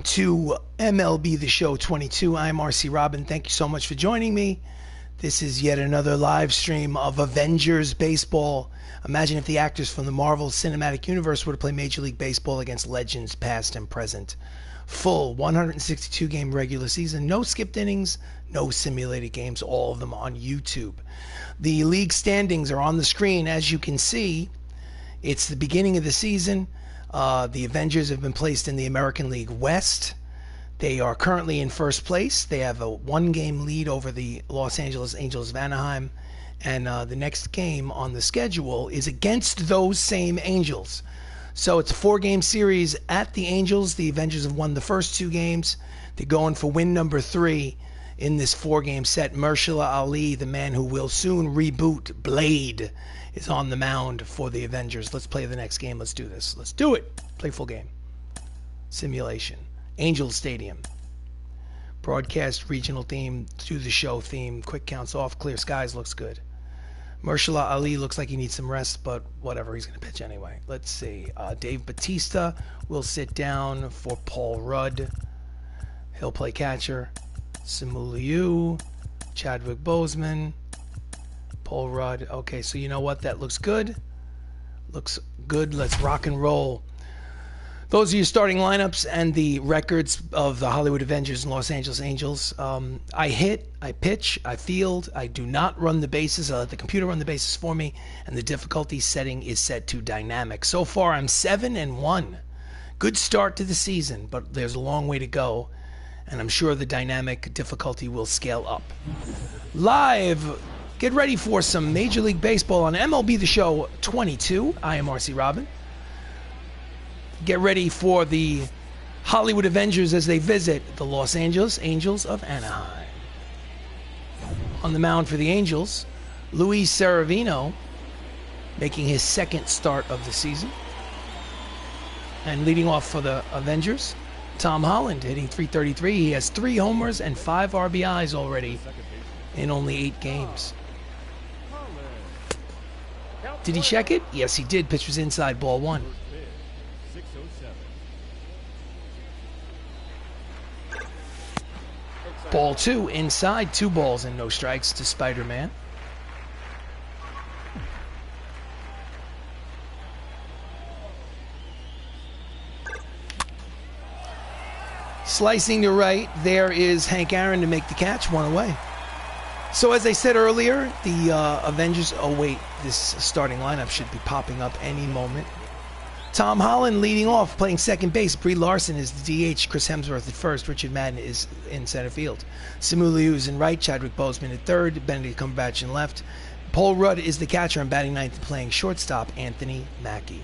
To MLB The Show 22. I'm RC Robbin. Thank you so much for joining me. This is yet another live stream of Avengers baseball. Imagine if the actors from the Marvel Cinematic Universe were to play Major League Baseball against legends past and present. Full 162 game regular season, no skipped innings, no simulated games, all of them on YouTube. The league standings are on the screen. As you can see, it's the beginning of the season. The Avengers have been placed in the American League West. They are currently in first place. They have a one-game lead over the Los Angeles Angels of Anaheim. And the next game on the schedule is against those same Angels. So it's a four-game series at the Angels. The Avengers have won the first two games. They're going for win number 3 in this four-game set. Maershala Ali, the man who will soon reboot Blade, is on the mound for the Avengers. Let's play the next game. Let's do this. Let's do it. Play full game. Simulation. Angels Stadium. Broadcast regional theme. Do the show theme. Quick counts off. Clear skies. Looks good. Maershala Ali looks like he needs some rest, but whatever. He's going to pitch anyway. Let's see. Dave Bautista will sit down for Paul Rudd. He'll play catcher. Simu Liu. Chadwick Boseman. Paul Rudd. Okay, so you know what? That looks good. Looks good. Let's rock and roll. Those are your starting lineups and the records of the Hollywood Avengers and Los Angeles Angels. I hit, I pitch, I field. I do not run the bases. I let the computer run the bases for me, and the difficulty setting is set to dynamic. So far, I'm 7-1. Good start to the season, but there's a long way to go, and I'm sure the dynamic difficulty will scale up. Live. Get ready for some Major League Baseball on MLB The Show 22. I am RC Robbin. Get ready for the Hollywood Avengers as they visit the Los Angeles Angels of Anaheim. On the mound for the Angels, Luis Severino, making his second start of the season. And leading off for the Avengers, Tom Holland, hitting .333. He has 3 homers and 5 RBIs already in only 8 games. Did he check it? Yes, he did. Pitch was inside, ball 1. Ball 2, inside, 2 balls and no strikes to Spider-Man. Slicing to right, there is Hank Aaron to make the catch, 1 away. So as I said earlier, the Avengers, oh wait, this starting lineup should be popping up any moment. Tom Holland leading off, playing second base. Brie Larson is the DH. Chris Hemsworth at first. Richard Madden is in center field. Simu Liu is in right. Chadwick Boseman at third. Benedict Cumberbatch in left. Paul Rudd is the catcher and batting ninth and playing shortstop, Anthony Mackie.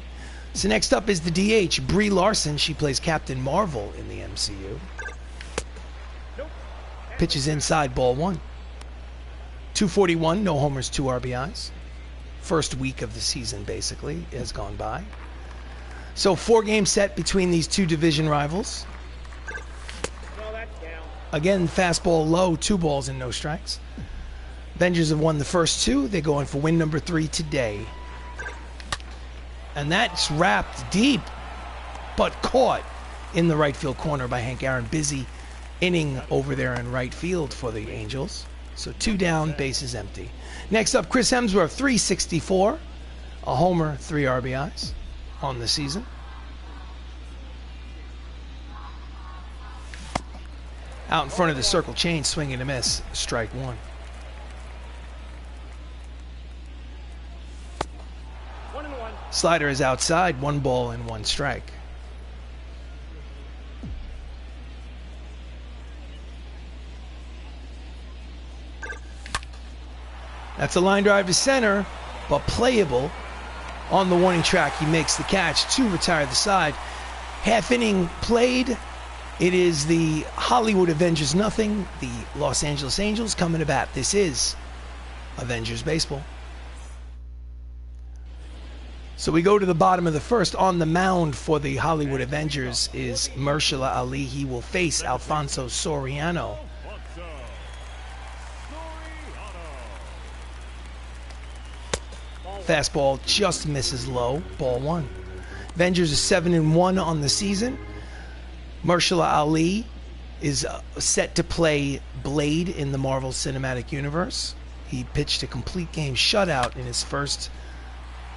So next up is the DH, Brie Larson. She plays Captain Marvel in the MCU. Pitches inside, ball 1. 241, no homers, 2 RBIs. First week of the season, basically, has gone by. So 4-game set between these two division rivals. Again, fastball low, 2 balls and no strikes. Avengers have won the first 2. They're going for win number 3 today. And that's wrapped deep, but caught in the right field corner by Hank Aaron. Busy inning over there in right field for the Angels. So 2 down, bases empty. Next up, Chris Hemsworth, .364. A homer, 3 RBIs on the season. Out in front of the circle chain, swing and a miss, strike 1. Slider is outside, 1 ball and 1 strike. That's a line drive to center, but playable. On the warning track, he makes the catch to retire the side. Half inning played. It is the Hollywood Avengers nothing. The Los Angeles Angels coming to bat. This is Avengers baseball. So we go to the bottom of the first. On the mound for the Hollywood Avengers is Maershala Ali. He will face Alfonso Soriano. Fastball just misses low, ball 1. Avengers are 7-1 on the season. Maershala Ali is set to play Blade in the Marvel Cinematic Universe. He pitched a complete game shutout in his first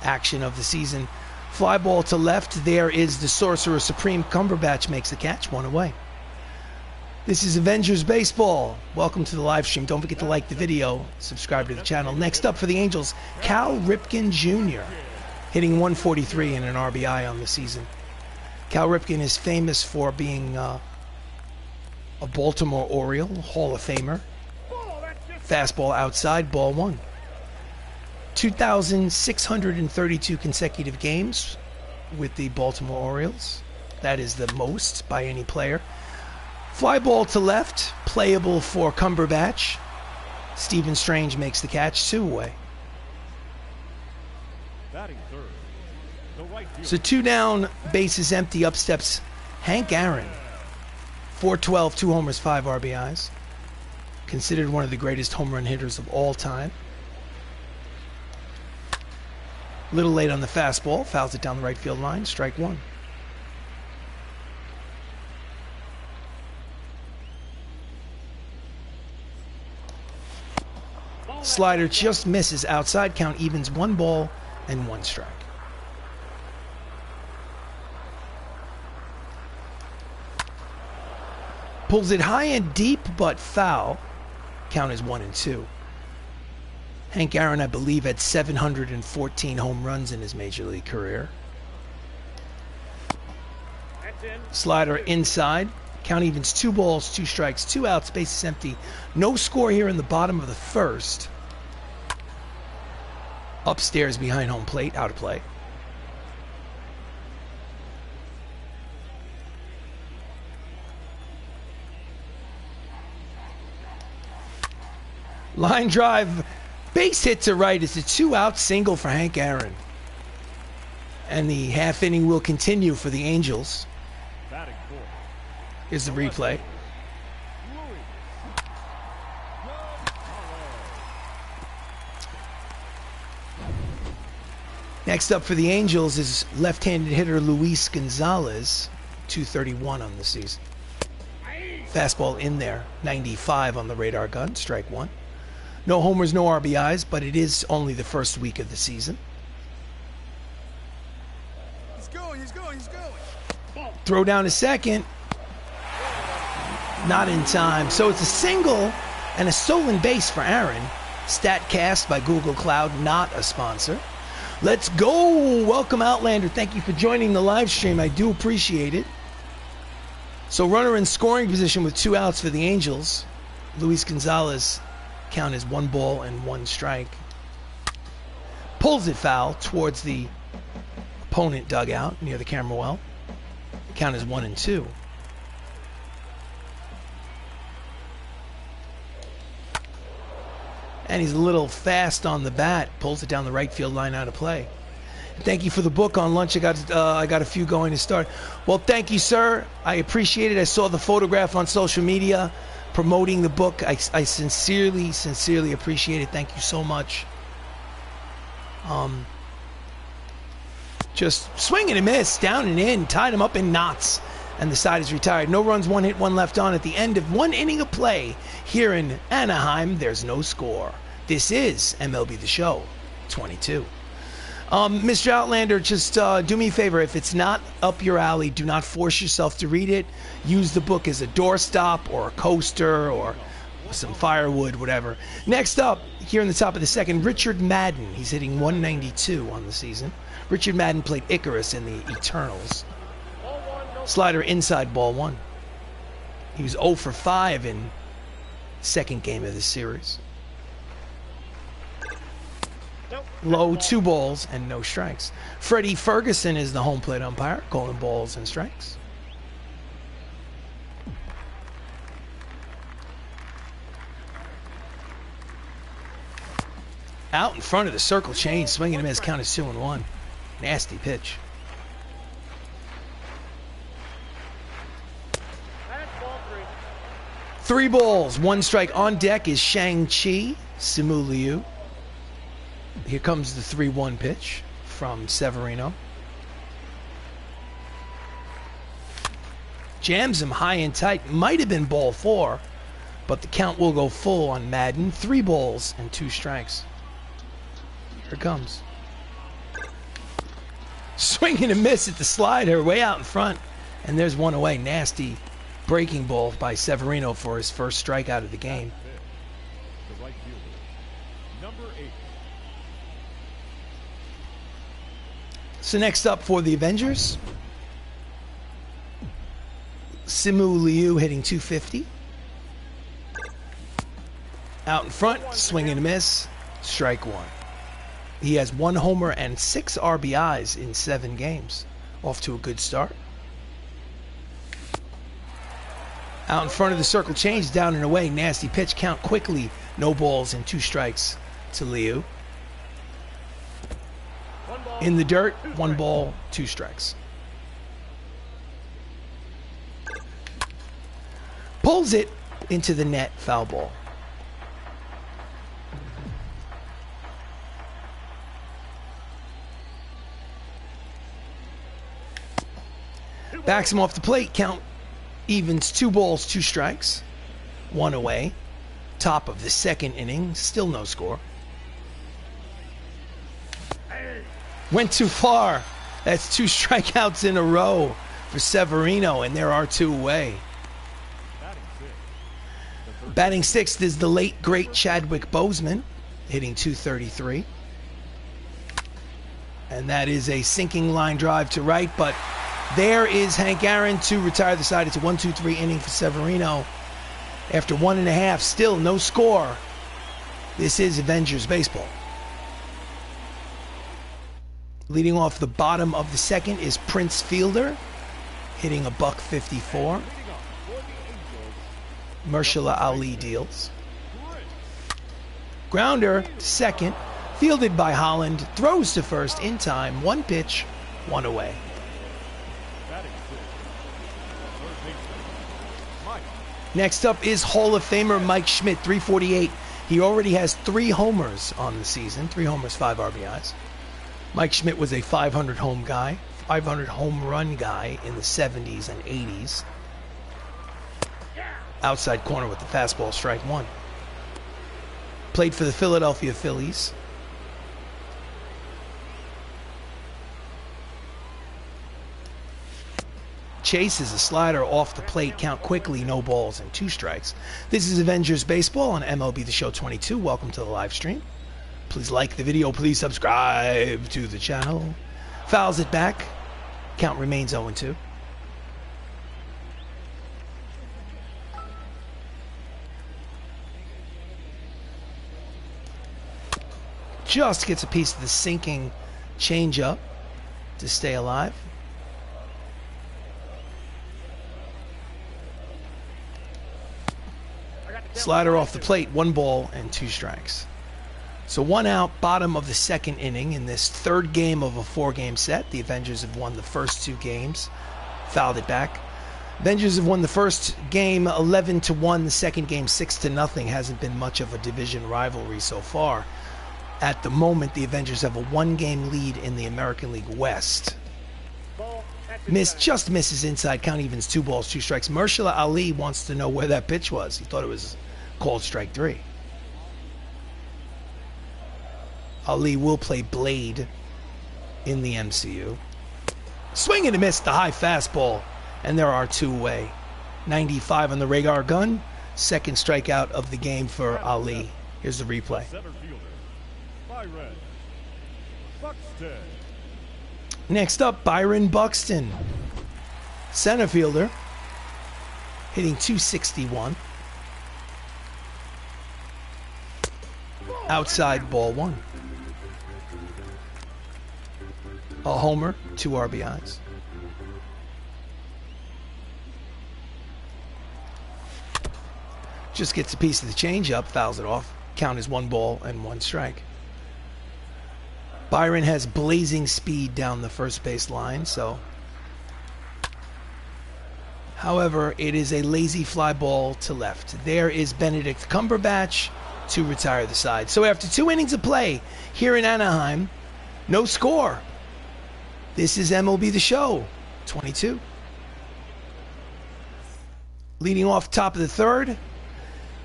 action of the season. Fly ball to left. There is the Sorcerer Supreme. Cumberbatch makes the catch, 1 away. This is Avengers Baseball. Welcome to the live stream. Don't forget to like the video, subscribe to the channel. Next up for the Angels, Cal Ripken Jr., hitting 143 and an RBI on the season. Cal Ripken is famous for being a Baltimore Oriole, Hall of Famer. Fastball outside, ball 1. 2,632 consecutive games with the Baltimore Orioles. That is the most by any player. Fly ball to left, playable for Cumberbatch. Stephen Strange makes the catch, 2 away. So 2 down, bases empty, up steps Hank Aaron. 412, 2 homers, 5 RBIs. Considered one of the greatest home run hitters of all time. A little late on the fastball, fouls it down the right field line, strike 1. Slider just misses outside, count evens, 1 ball and 1 strike. Pulls it high and deep, but foul. Count is 1-2. Hank Aaron, I believe, had 714 home runs in his major league career. Slider inside. Count evens, 2 balls, 2 strikes, 2 outs, bases empty. No score here in the bottom of the first. Upstairs behind home plate, out of play. Line drive, base hit to right. It's a 2-out single for Hank Aaron. And the half inning will continue for the Angels. Here's the replay. Next up for the Angels is left-handed hitter Luis Gonzalez, 231 on the season. Fastball in there, 95 on the radar gun, strike 1. No homers, no RBIs, but it is only the first week of the season. He's going. Throw down to second. Not in time. So it's a single and a stolen base for Aaron. Statcast by Google Cloud, not a sponsor. Let's go. Welcome, Outlander. Thank you for joining the live stream. I do appreciate it. So runner in scoring position with 2 outs for the Angels. Luis Gonzalez, count is 1 ball and 1 strike. Pulls it foul towards the opponent dugout near the camera well. Count is 1-2. And he's a little fast on the bat. Pulls it down the right field line, out of play. Thank you for the book on lunch. I got a few going to start. Well, thank you, sir. I appreciate it. I saw the photograph on social media promoting the book. I sincerely appreciate it. Thank you so much. Just swing and a miss, down and in, tied him up in knots, and the side is retired. No runs, 1 hit, 1 left on. At the end of 1 inning of play here in Anaheim, there's no score. This is MLB The Show 22. Mr. Outlander, just do me a favor. If it's not up your alley, do not force yourself to read it. Use the book as a doorstop or a coaster or some firewood, whatever. Next up, here in the top of the second, Richard Madden. He's hitting 192 on the season. Richard Madden played Icarus in the Eternals. Slider inside, ball 1. He was 0 for 5 in second game of the series. Low, 2 balls and no strikes. Freddie Ferguson is the home plate umpire, calling balls and strikes. Out in front of the circle change, swinging him as count is 2-1. Nasty pitch. Three balls, 1 strike. On deck is Shang-Chi Simu Liu. Here comes the 3-1 pitch from Severino. Jams him high and tight. Might have been ball 4, but the count will go full on Madden. 3 balls and 2 strikes. Here it comes. Swing and a miss at the slider, way out in front. And there's one away. Nasty breaking ball by Severino for his first strikeout of the game. The right fielder, number 8. So next up for the Avengers, Simu Liu hitting .250. Out in front, swing and a miss, strike 1. He has 1 homer and 6 RBIs in 7 games. Off to a good start. Out in front of the circle change, down and away. Nasty pitch, count quickly. No balls and 2 strikes to Liu. In the dirt, 1 ball, 2 strikes. Pulls it into the net, foul ball. Backs him off the plate, count evens 2 balls, 2 strikes. 1 away. Top of the 2nd inning, still no score. Went too far. That's 2 strikeouts in a row for Severino, and there are 2 away. Batting 6th is the late, great Chadwick Boseman, hitting .233. And that is a sinking line drive to right, but there is Hank Aaron to retire the side. It's a 1-2-3 inning for Severino. After 1.5, still no score. This is Avengers baseball. Leading off the bottom of the 2nd is Prince Fielder, hitting a .154. Maershala Ali deals. Grounder to 2nd, fielded by Holland, throws to 1st in time. 1 pitch, 1 away. Next up is Hall of Famer Mike Schmidt, 348. He already has 3 homers on the season, 3 homers, 5 RBIs. Mike Schmidt was a 500 home guy, 500 home run guy in the 70s and 80s. Outside corner with the fastball, strike 1. Played for the Philadelphia Phillies. Chases a slider off the plate, count quickly, no balls and 2 strikes. This is Avengers Baseball on MLB The Show 22. Welcome to the live stream. Please like the video, please subscribe to the channel. Fouls it back. Count remains 0-2. Just gets a piece of the sinking changeup to stay alive. Slider off the plate, 1 ball and 2 strikes. So 1 out, bottom of the 2nd inning in this 3rd game of a 4-game set. The Avengers have won the first 2 games, fouled it back. Avengers have won the first game 11-1, the 2nd game 6-0. Hasn't been much of a division rivalry so far. At the moment, the Avengers have a 1-game lead in the American League West. Just misses inside, count evens 2 balls, 2 strikes. Maershala Ali wants to know where that pitch was. He thought it was called strike 3. Ali will play Blade in the MCU. Swing and a miss, the high fastball, and there are 2 away. 95 on the Rhaegar gun. 2nd strikeout of the game for Ali. Here's the replay. Next up, Byron Buxton, center fielder, hitting .261. Outside, ball 1. A homer, 2 RBIs. Just gets a piece of the changeup, fouls it off. Count is 1 ball and 1 strike. Byron has blazing speed down the first base line, so. However, it is a lazy fly ball to left. There is Benedict Cumberbatch to retire the side. So after 2 innings of play here in Anaheim, no score. This is MLB The Show 22. Leading off top of the third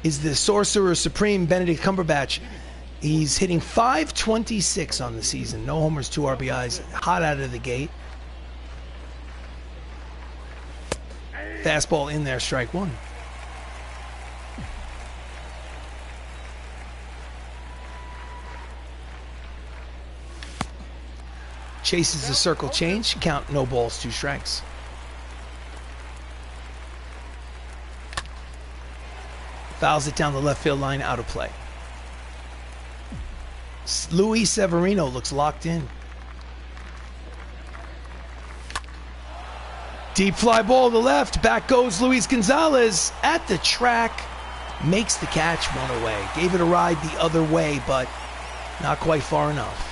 is the Sorcerer Supreme, Benedict Cumberbatch. He's hitting .526 on the season. No homers, 2 RBIs. Hot out of the gate. Fastball in there, strike one. Chases the circle change. Count, no balls, 2 strikes. Fouls it down the left field line, out of play. Luis Severino looks locked in. Deep fly ball to the left. Back goes Luis Gonzalez at the track. Makes the catch, 1 away. Gave it a ride the other way, but not quite far enough.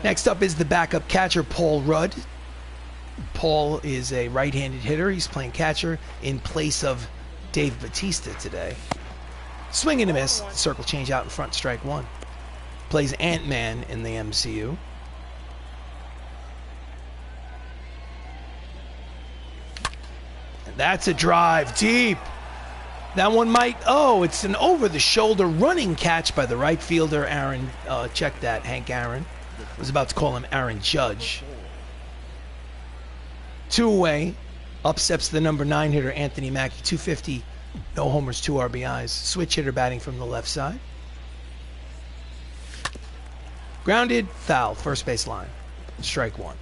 Next up is the backup catcher, Paul Rudd. Paul is a right-handed hitter. He's playing catcher in place of Dave Bautista today. Swing and a miss. Circle change out in front, strike one. Plays Ant-Man in the MCU. And that's a drive deep. That one might, it's an over-the-shoulder running catch by the right fielder, Aaron. Check that, Hank Aaron. I was about to call him Aaron Judge. 2 away. Up steps the number 9 hitter, Anthony Mackie, 250. No homers, 2 RBIs. Switch hitter batting from the left side. Grounded, foul, first base line. Strike one.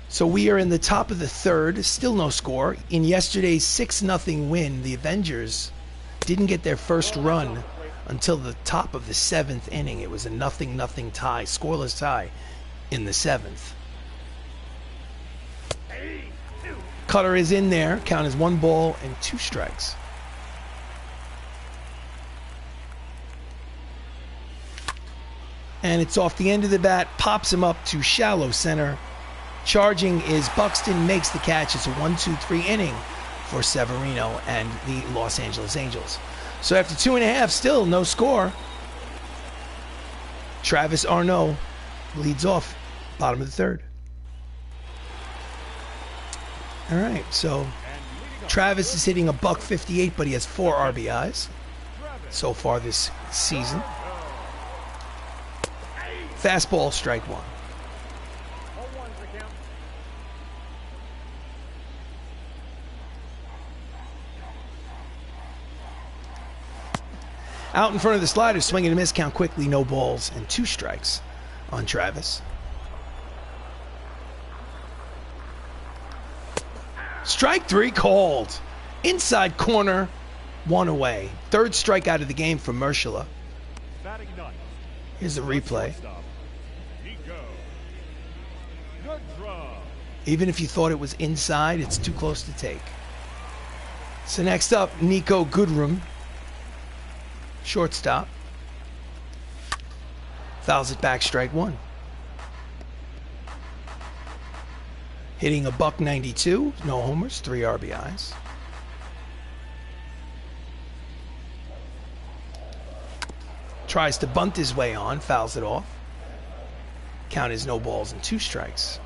So we are in the top of the third. Still no score. In yesterday's 6-0 win, the Avengers didn't get their first run until the top of the 7th inning. It was a 0-0 tie, scoreless tie in the 7th. Cutter is in there. Count is 1 ball and 2 strikes. And it's off the end of the bat. Pops him up to shallow center. Charging is Buxton. Makes the catch. It's a 1-2-3 inning for Severino and the Los Angeles Angels. So after 2.5, still no score. Travis Arnaud leads off, bottom of the third. All right, so Travis is hitting a .158, but he has 4 RBIs so far this season. Fastball, strike one. Out in front of the slider, swing and a miss, count quickly, no balls and 2 strikes on Travis. Strike 3 called. Inside corner, 1 away. 3rd strikeout of the game for Maershala. Here's a replay. Even if you thought it was inside, it's too close to take. So next up, Nico Goodrum, shortstop. Fouls it back, strike one. Hitting a .192, no homers, 3 RBIs. Tries to bunt his way on, fouls it off. Count is no balls and 2 strikes.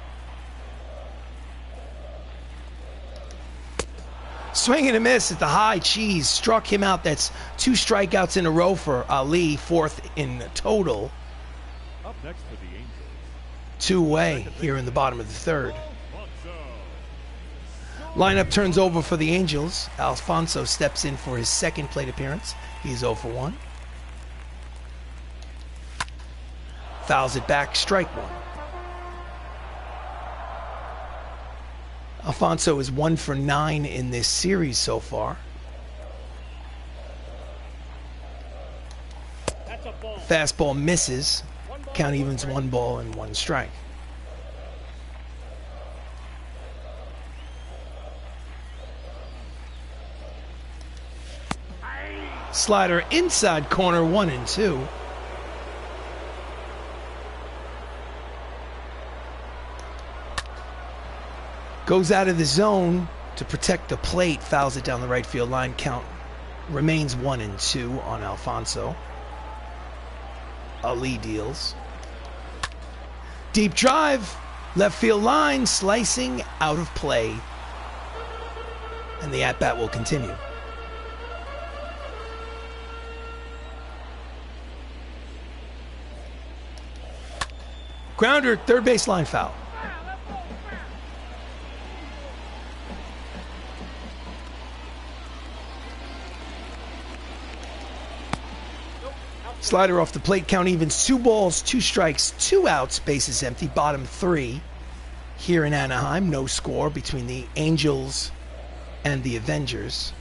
Swing and a miss at the high cheese. Struck him out. That's 2 strikeouts in a row for Ali, 4th in total. Up next for the Angels. 2 away here in the bottom of the 3rd. Lineup turns over for the Angels. Alfonso steps in for his 2nd plate appearance. He's 0 for 1. Fouls it back, strike one. Alfonso is 1 for 9 in this series so far. Fastball misses. Count evens 1 ball and 1 strike. Slider inside corner, 1-2. Goes out of the zone to protect the plate, fouls it down the right field line. Count remains 1-2 on Alfonso. Ali deals. Deep drive, left field line, slicing out of play. And the at-bat will continue. Grounder, third base line foul. Slider off the plate, count evens, 2 balls, 2 strikes, 2 outs, bases empty, bottom 3 here in Anaheim. No score between the Angels and the Avengers.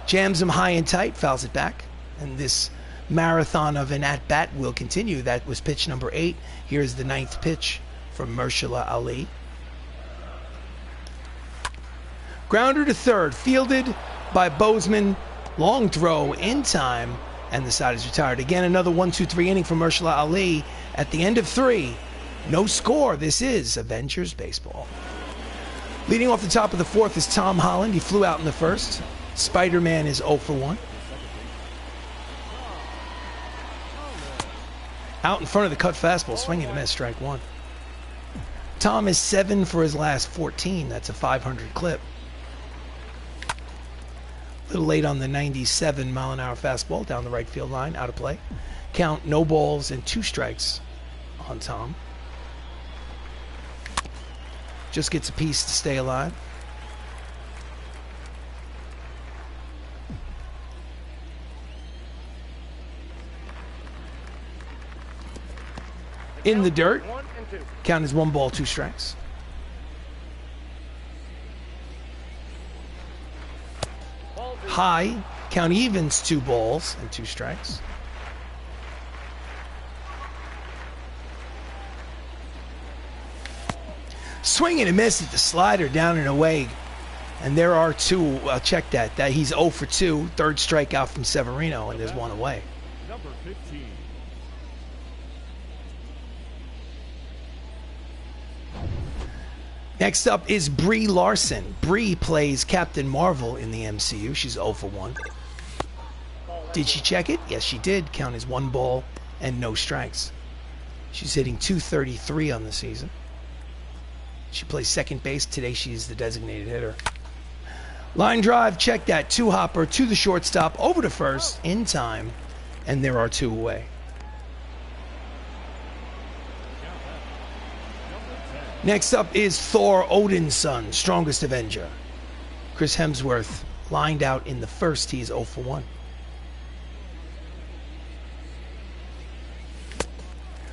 Jams him high and tight, fouls it back, and this marathon of an at-bat will continue. That was pitch number 8. Here's the 9th pitch from Maershala Ali. Grounder to third, fielded by Bozeman. Long throw in time, and the side is retired. Again, another 1-2-3 inning from Maershala Ali. At the end of 3, no score. This is Avengers baseball. Leading off the top of the 4th is Tom Holland. He flew out in the first. Spider-Man is 0 for 1. Out in front of the cut fastball, swinging and miss, strike 1. Tom is 7 for his last 14. That's a 500 clip. A little late on the 97-mile-an-hour fastball down the right field line, out of play. Count, no balls and 2 strikes on Tom. Just gets a piece to stay alive. In the dirt, count is 1 ball, 2 strikes. High, count evens, 2 balls and 2 strikes. Swing and a miss at the slider, down and away. And there are 2, check that he's 0 for 2, third strikeout from Severino, and there's 1 away. Number 15. Next up is Brie Larson. Brie plays Captain Marvel in the MCU. She's 0 for 1. Did she check it? Yes, she did. Count as 1 ball and no strikes. She's hitting .233 on the season. She plays second base. Today she's the designated hitter. Line drive, check that. 2-hopper to the shortstop, over to first, in time, and there are 2 away. Next up is Thor Odin's son, strongest Avenger. Chris Hemsworth lined out in the first. He is 0 for 1.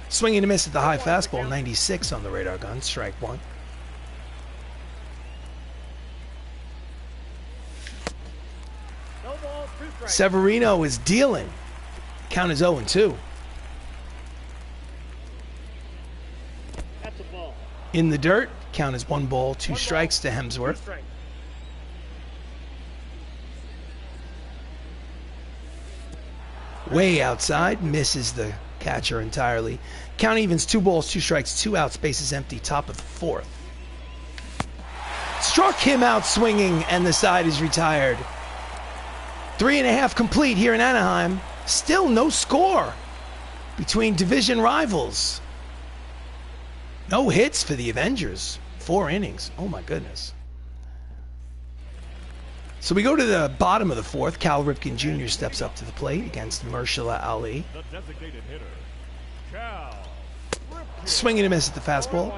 Swing and a miss at the high fastball, 96 on the radar gun, strike 1. Severino is dealing. Count is 0 and 2. In the dirt, count is 1 ball, 2 strikes to Hemsworth. Way outside, misses the catcher entirely. Count evens, 2 balls, 2 strikes, 2 outs, bases empty, top of the 4th. Struck him out swinging, and the side is retired. 3.5 complete here in Anaheim. Still no score between division rivals. No hits for the Avengers. 4 innings. Oh my goodness. So we go to the bottom of the 4th. Cal Ripken Jr. steps up to the plate against Maershala Ali. The designated hitter, Cal Ripken. Swing and a miss at the fastball.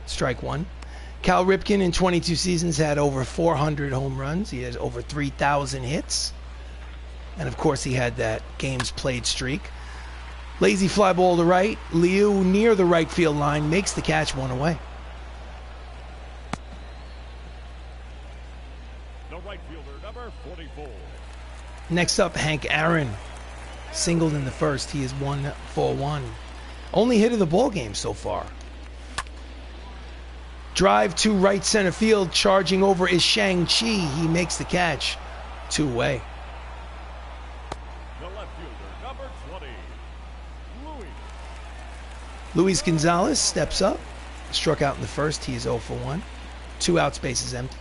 Strike 1. Cal Ripken in 22 seasons had over 400 home runs. He has over 3,000 hits. And of course he had that games played streak. Lazy fly ball to right. Liu near the right field line makes the catch, 1 away. The right fielder, number 44. Next up, Hank Aaron. Singled in the first. He is 1 for 1. Only hit of the ball game so far. Drive to right center field. Charging over is Shang-Chi. He makes the catch, 2 away. The left fielder, number 20. Luis Gonzalez steps up. Struck out in the first. He is 0 for 1. 2 outs, bases empty.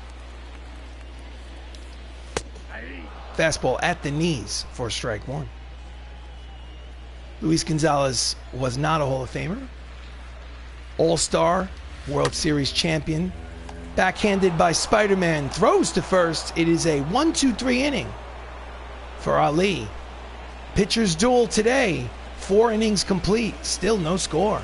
Fastball at the knees for strike 1. Luis Gonzalez was not a Hall of Famer. All-Star, World Series champion. Backhanded by Spider-Man, throws to first. It is a 1-2-3 inning for Ali. Pitcher's duel today. 4 innings complete. Still no score.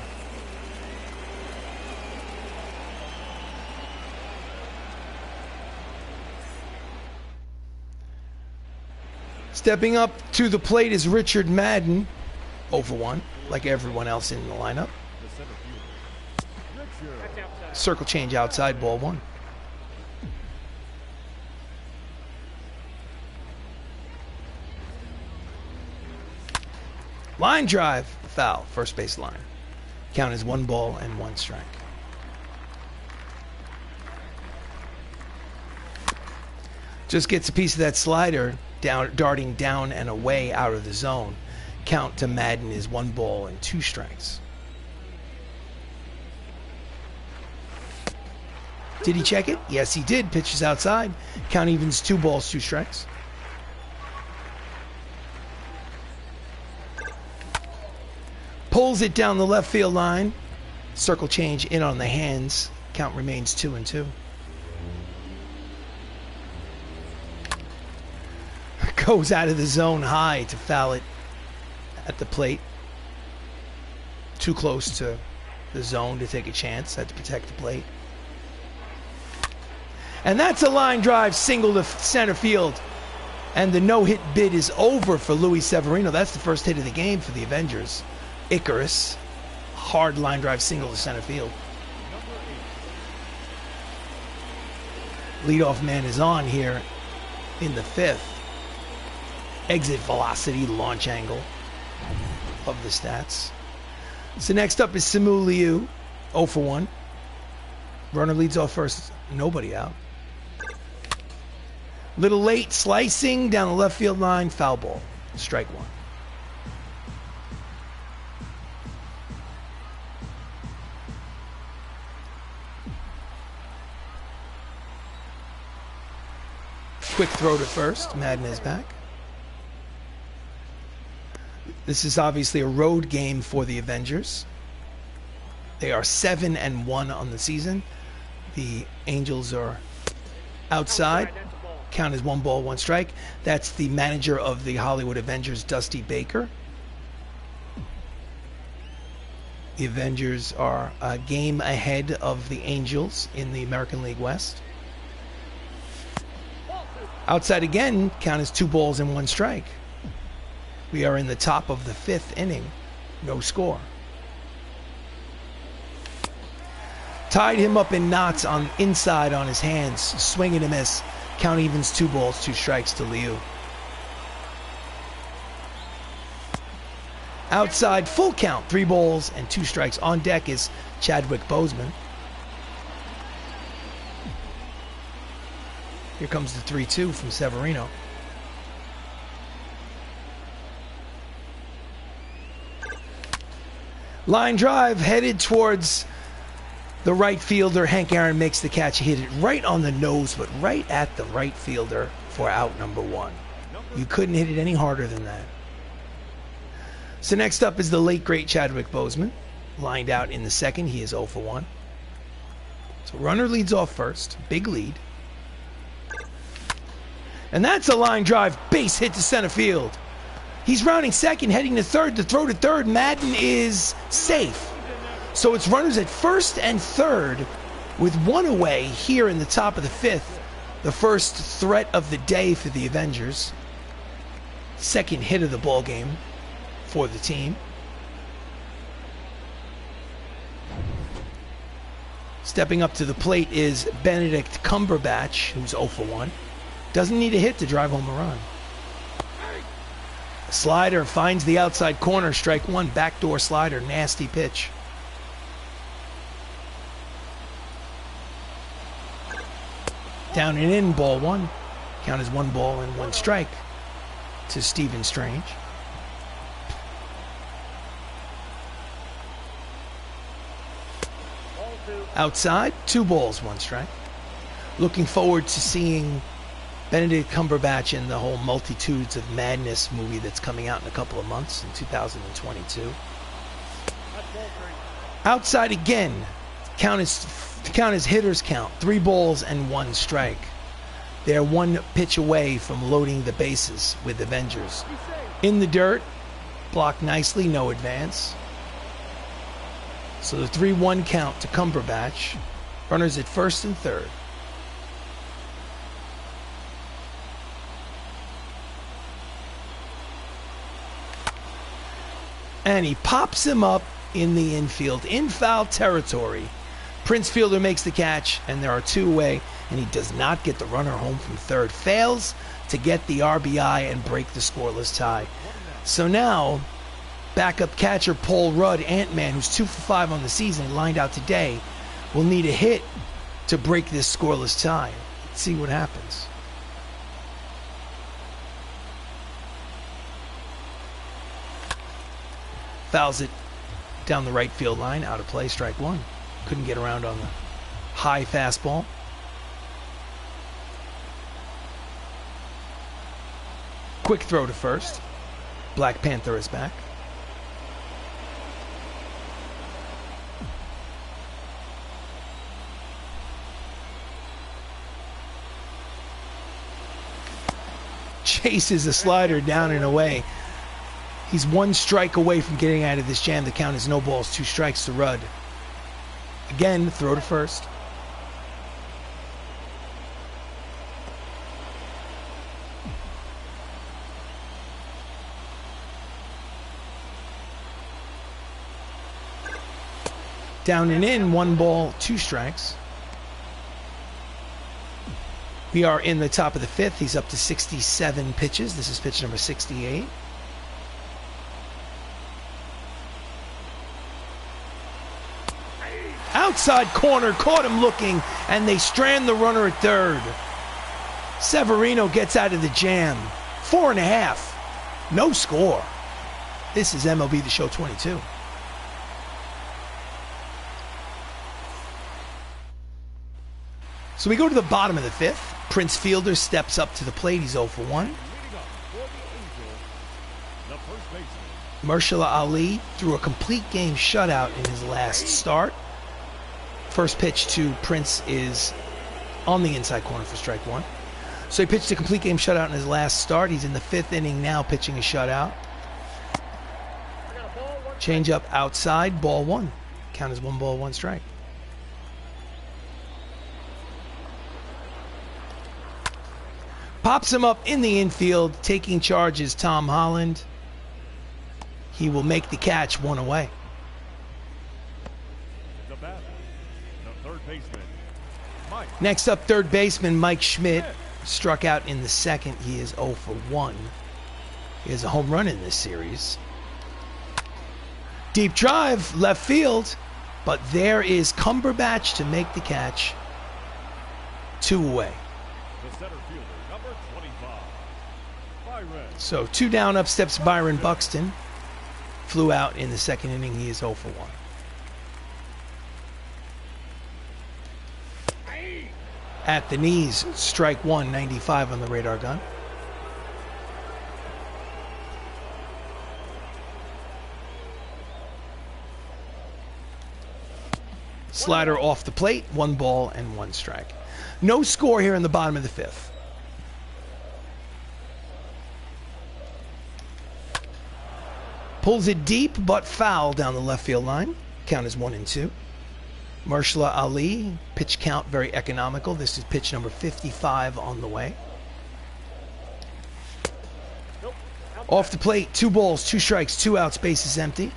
Stepping up to the plate is Richard Madden. 0-for-1, like everyone else in the lineup. Circle change outside, ball 1. Line drive, foul, first base line. Count is 1 ball and 1 strike. Just gets a piece of that slider, darting down and away out of the zone. Count to Madden is 1 ball and 2 strikes. Did he check it? Yes, he did. Pitches outside. Count evens 2 balls, 2 strikes. Pulls it down the left field line. Circle change in on the hands. Count remains 2-2. Goes out of the zone high to foul it at the plate. Too close to the zone to take a chance. Had to protect the plate. And that's a line drive single to center field. And the no-hit bid is over for Luis Severino. That's the first hit of the game for the Avengers. Icarus. Hard line drive single to center field. Leadoff man is on here in the 5th. Exit velocity, launch angle of the stats. So next up is Simu Liu. 0-for-1. Runner leads off first. Nobody out. Little late, slicing down the left field line, foul ball. Strike 1. Quick throw to first. Madden is back. This is obviously a road game for the Avengers. They are 7-1 on the season. The Angels are outside. Count is 1 ball, 1 strike. That's the manager of the Hollywood Avengers, Dusty Baker. The Avengers are a game ahead of the Angels in the American League West. Outside again, count is 2 balls and 1 strike. We are in the top of the 5th inning. No score. Tied him up in knots on inside on his hands. Swing and a miss. Count evens 2 balls, 2 strikes to Liu. Outside, full count, 3 balls and 2 strikes. On deck is Chadwick Boseman. Here comes the 3-2 from Severino. Line drive headed towards the right fielder. Hank Aaron makes the catch. He hit it right on the nose, but right at the right fielder for out number 1. You couldn't hit it any harder than that. So next up is the late, great Chadwick Boseman. Lined out in the 2nd. He is 0-for-1. So runner leads off first. Big lead. And that's a line drive. Base hit to center field. He's rounding 2nd, heading to 3rd. The throw to 3rd. Madden is safe. So it's runners at 1st and 3rd with 1 away here in the top of the 5th. The first threat of the day for the Avengers. 2nd hit of the ball game for the team. Stepping up to the plate is Benedict Cumberbatch, who's 0-for-1. Doesn't need a hit to drive home a run. Slider finds the outside corner. Strike 1. Backdoor slider. Nasty pitch. Down and in, ball 1. Count is 1 ball and 1 strike to Stephen Strange. Outside, 2 balls, 1 strike. Looking forward to seeing Benedict Cumberbatch in the whole Multitudes of Madness movie that's coming out in a couple of months in 2022. Outside again. Count is hitters count. 3 balls and 1 strike. They're 1 pitch away from loading the bases with Avengers. In the dirt. Blocked nicely. No advance. So the 3-1 count to Cumberbatch. Runners at first and third. And he pops him up in the infield, in foul territory. Prince Fielder makes the catch, and there are 2 away, and he does not get the runner home from third. Fails to get the RBI and break the scoreless tie. So now, backup catcher Paul Rudd, Ant-Man, who's 2 for 5 on the season, lined out today, will need a hit to break this scoreless tie. Let's see what happens. Fouls it down the right field line, out of play, strike 1. Couldn't get around on the high fastball. Quick throw to first. Black Panther is back. Chases a slider down and away. He's 1 strike away from getting out of this jam. The count is no balls, 2 strikes to Rudd. Again, throw to first. Down and in, 1 ball, 2 strikes. We are in the top of the 5th. He's up to 67 pitches. This is pitch number 68. Outside corner, caught him looking, and they strand the runner at third. Severino gets out of the jam. 4.5. No score. This is MLB The Show 22. So we go to the bottom of the 5th. Prince Fielder steps up to the plate. He's 0 for 1. Maershala Ali threw a complete game shutout in his last start. First pitch to Prince is on the inside corner for strike 1. So he pitched a complete game shutout in his last start. He's in the 5th inning now, pitching a shutout. Change up outside, ball 1. Count is 1 ball, 1 strike. Pops him up in the infield. Taking charge is Tom Holland. He will make the catch, 1 away. Next up, third baseman Mike Schmidt. Struck out in the 2nd. He is 0 for 1. He has a home run in this series. Deep drive, left field. But there is Cumberbatch to make the catch. 2 away. The center fielder, number 25, Byron. So 2 down, up steps Byron Buxton. Flew out in the 2nd inning. He is 0 for 1. At the knees, strike 1, 95 on the radar gun. Slider off the plate, 1 ball and 1 strike. No score here in the bottom of the 5th. Pulls it deep but foul down the left field line. Count is 1 and 2. Maershala Ali, pitch count very economical. This is pitch number 55 on the way. Off the plate, 2 balls, 2 strikes, 2 outs, bases empty.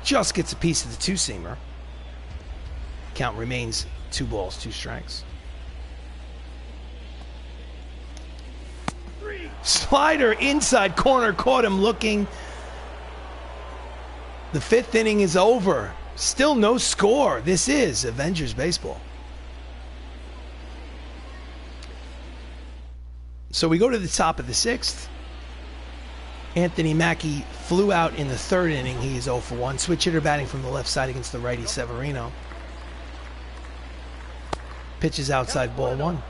Just gets a piece of the 2-seamer. Count remains 2 balls, 2 strikes. Slider inside corner, caught him looking. The 5th inning is over. Still no score. This is Avengers baseball. So we go to the top of the 6th. Anthony Mackie flew out in the 3rd inning. He is 0 for 1. Switch hitter batting from the left side against the righty Severino. Pitches outside, ball 1.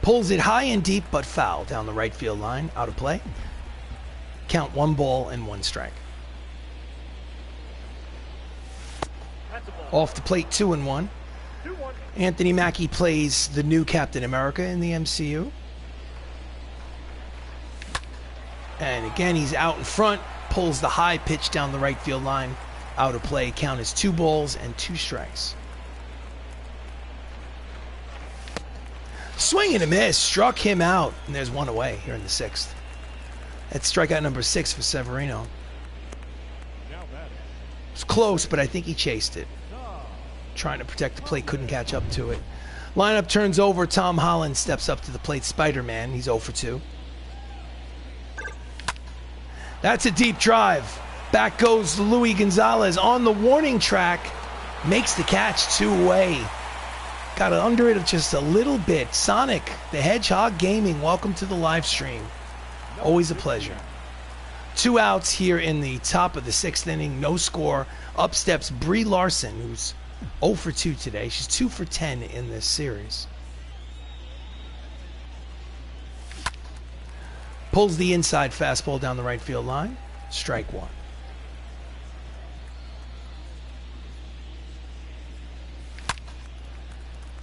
Pulls it high and deep, but foul down the right field line, out of play. Count 1 ball and 1 strike. Off the plate, 2-1. Anthony Mackie plays the new Captain America in the MCU. And again, he's out in front, pulls the high pitch down the right field line, out of play. Count is 2 balls and 2 strikes. Swing and a miss, struck him out, and there's 1 away here in the 6th. That's strikeout number 6 for Severino. It's close, but I think he chased it. Trying to protect the plate, couldn't catch up to it. Lineup turns over, Tom Holland steps up to the plate, Spider-Man, he's 0 for 2. That's a deep drive. Back goes Luis Gonzalez on the warning track. Makes the catch 2 away. Got under it just a little bit. Sonic, the Hedgehog Gaming, welcome to the live stream. Always a pleasure. 2 outs here in the top of the 6th inning. No score. Up steps Brie Larson, who's 0 for 2 today. She's 2 for 10 in this series. Pulls the inside fastball down the right field line. Strike 1.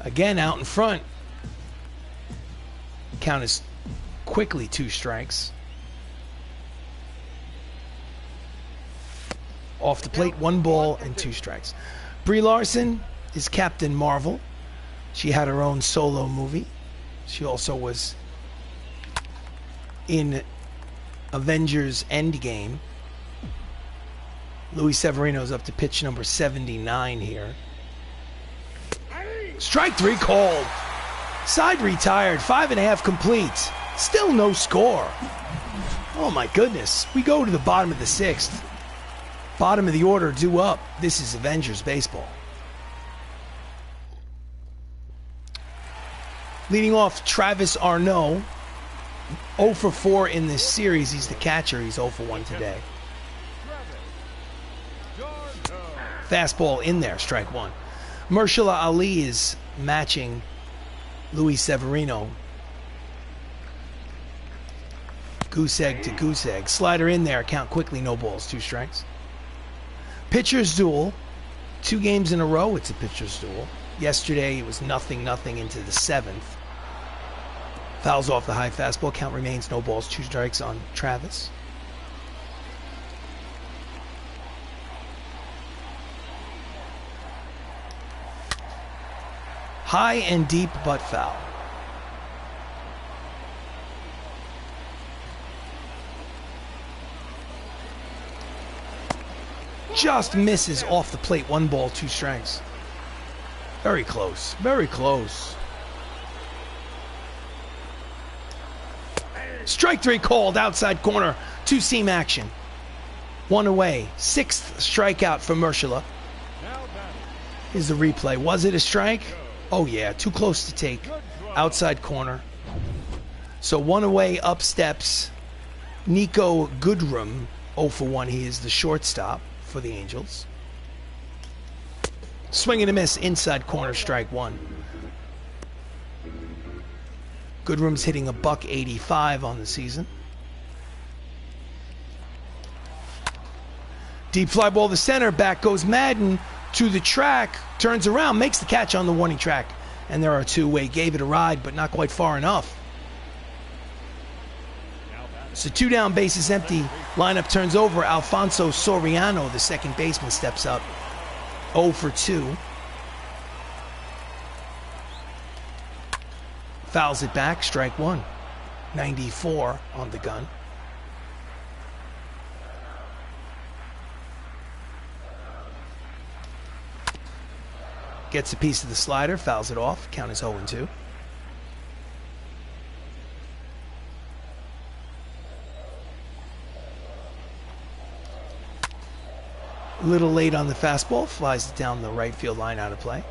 Again, out in front. Count is quickly 2 strikes. Off the plate, 1 ball and 2 strikes. Brie Larson is Captain Marvel. She had her own solo movie. She also was in Avengers Endgame. Luis Severino's up to pitch number 79 here. Strike 3 called. Side retired, 5.5 complete. Still no score. Oh my goodness. We go to the bottom of the 6th. Bottom of the order due up. This is Avengers baseball. Leading off, Travis Arnaud. 0 for 4 in this series. He's the catcher. He's 0 for 1 today. Fastball in there, strike 1. Maershala Ali is matching Luis Severino. Goose egg to goose egg. Slider in there, count quickly, no balls, 2 strikes. Pitcher's duel. 2 games in a row, it's a pitcher's duel. Yesterday, it was 0-0 into the 7th. Fouls off the high fastball. Count remains no balls, 2 strikes on Travis. High and deep, but foul. Just misses off the plate. 1 ball, 2 strikes. Very close. Very close. Strike 3 called, outside corner, 2-seam action. 1 away. 6th strikeout for Maershala. Here's the replay. Was it a strike? Oh yeah, too close to take. Outside corner. So 1 away, up steps Nico Goodrum. 0 for 1. He is the shortstop for the Angels. Swing and a miss, inside corner, strike 1. Goodrum's hitting a .185 on the season. Deep fly ball to center. Back goes Madden to the track. Turns around, makes the catch on the warning track. And there are 2 away. Gave it a ride, but not quite far enough. So 2 down, bases empty. Lineup turns over. Alfonso Soriano, the second baseman, steps up. 0 for 2. Fouls it back, strike 1. 94 on the gun. Gets a piece of the slider, fouls it off. Count is 0-2. A little late on the fastball, flies it down the right field line, out of play.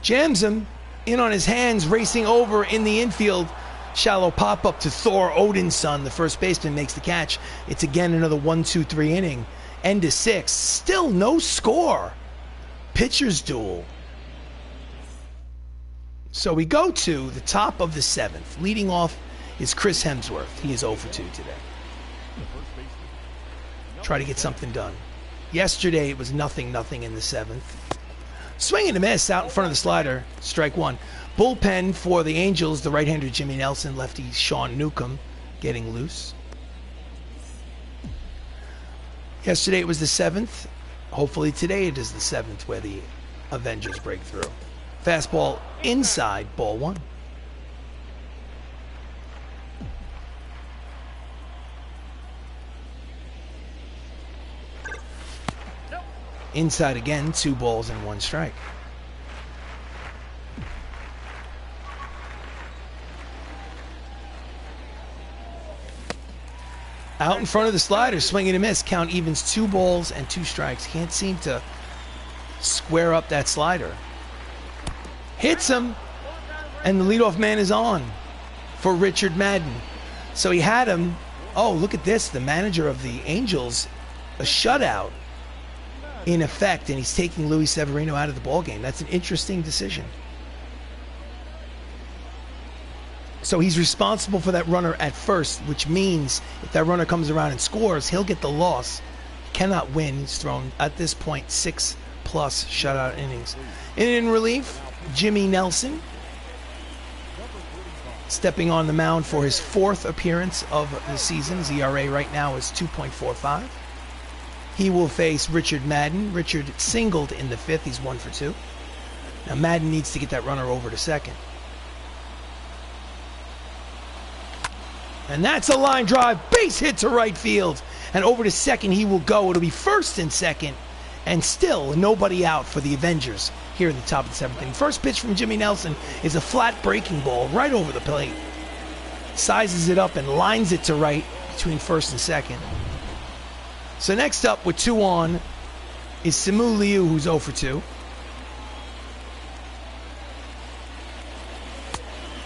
Jams him in on his hands, racing over in the infield. Shallow pop-up to Thor Odinson. The first baseman makes the catch. It's again another 1-2-3 inning. End of 6. Still no score. Pitcher's duel. So we go to the top of the 7th. Leading off is Chris Hemsworth. He is 0 for 2 today. Try to get something done. Yesterday it was nothing in the 7th. Swing and a miss out in front of the slider. Strike 1. Bullpen for the Angels, the right-hander Jimmy Nelson, lefty Sean Newcomb getting loose. Yesterday it was the 7th. Hopefully today it is the 7th where the Avengers break through. Fastball inside, ball 1. Inside again, 2 balls and 1 strike. Out in front of the slider, swing and a miss. Count evens, 2 balls and 2 strikes. Can't seem to square up that slider. Hits him, and the leadoff man is on for Richard Madden. So he had him. Oh, look at this. The manager of the Angels, a shutout in effect, and he's taking Luis Severino out of the ballgame. That's an interesting decision. So he's responsible for that runner at first, which means if that runner comes around and scores, he'll get the loss. He cannot win. He's thrown, at this point, 6+ shutout innings. In relief, Jimmy Nelson, stepping on the mound for his 4th appearance of the season. His ERA right now is 2.45. He will face Richard Madden. Richard singled in the 5th. He's 1 for 2. Now Madden needs to get that runner over to second. And that's a line drive. Base hit to right field. And over to second he will go. It'll be first and second. And still nobody out for the Avengers here in the top of the 7th inning. First pitch from Jimmy Nelson is a flat breaking ball right over the plate. Sizes it up and lines it to right between first and second. So next up with 2 on is Simu Liu, who's 0 for 2.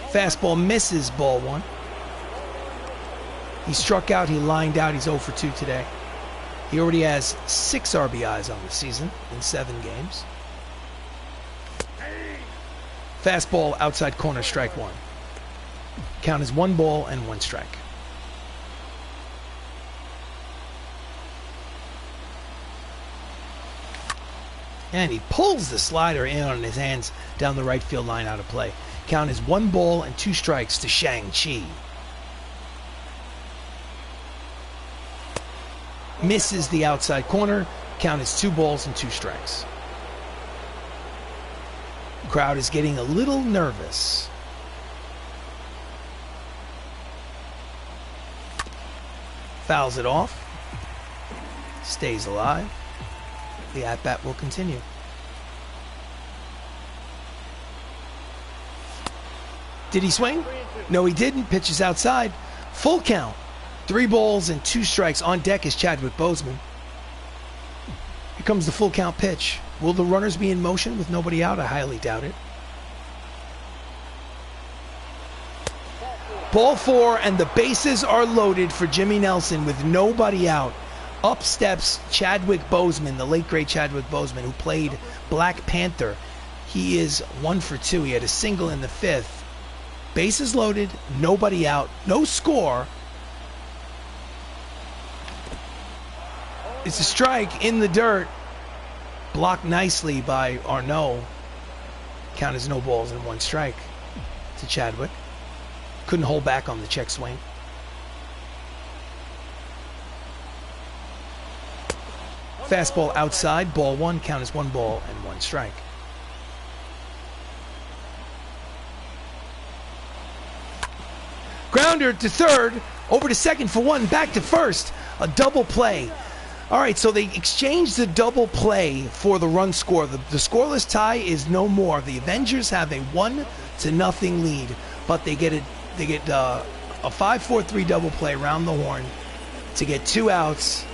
Fastball misses, ball 1. He struck out, he lined out, he's 0 for 2 today. He already has 6 RBIs on the season in 7 games. Fastball outside corner, strike 1. Count is 1 ball and 1 strike. And he pulls the slider in on his hands down the right field line out of play. Count is 1 ball and 2 strikes to Shang-Chi. Misses the outside corner. Count is 2 balls and 2 strikes. Crowd is getting a little nervous. Fouls it off. Stays alive. The at-bat will continue. Did he swing? No, he didn't. Pitches outside. Full count. 3 balls and 2 strikes. On deck is Chadwick Boseman. Here comes the full count pitch. Will the runners be in motion with nobody out? I highly doubt it. Ball 4, and the bases are loaded for Jimmy Nelson with nobody out. Up steps Chadwick Boseman, the late great Chadwick Boseman, who played Black Panther. He is 1 for 2. He had a single in the 5th. Bases loaded, nobody out, no score. It's a strike in the dirt. Blocked nicely by Arnaud. Count as no balls and 1 strike to Chadwick. Couldn't hold back on the check swing. Fastball outside, ball 1. Count as 1 ball and 1 strike. Grounder to third, over to second for 1, back to first. A double play. All right, so they exchanged the double play for the run score. The scoreless tie is no more. The Avengers have a 1-0 lead, but they get a 5-4-3 double play around the horn to get 2 outs.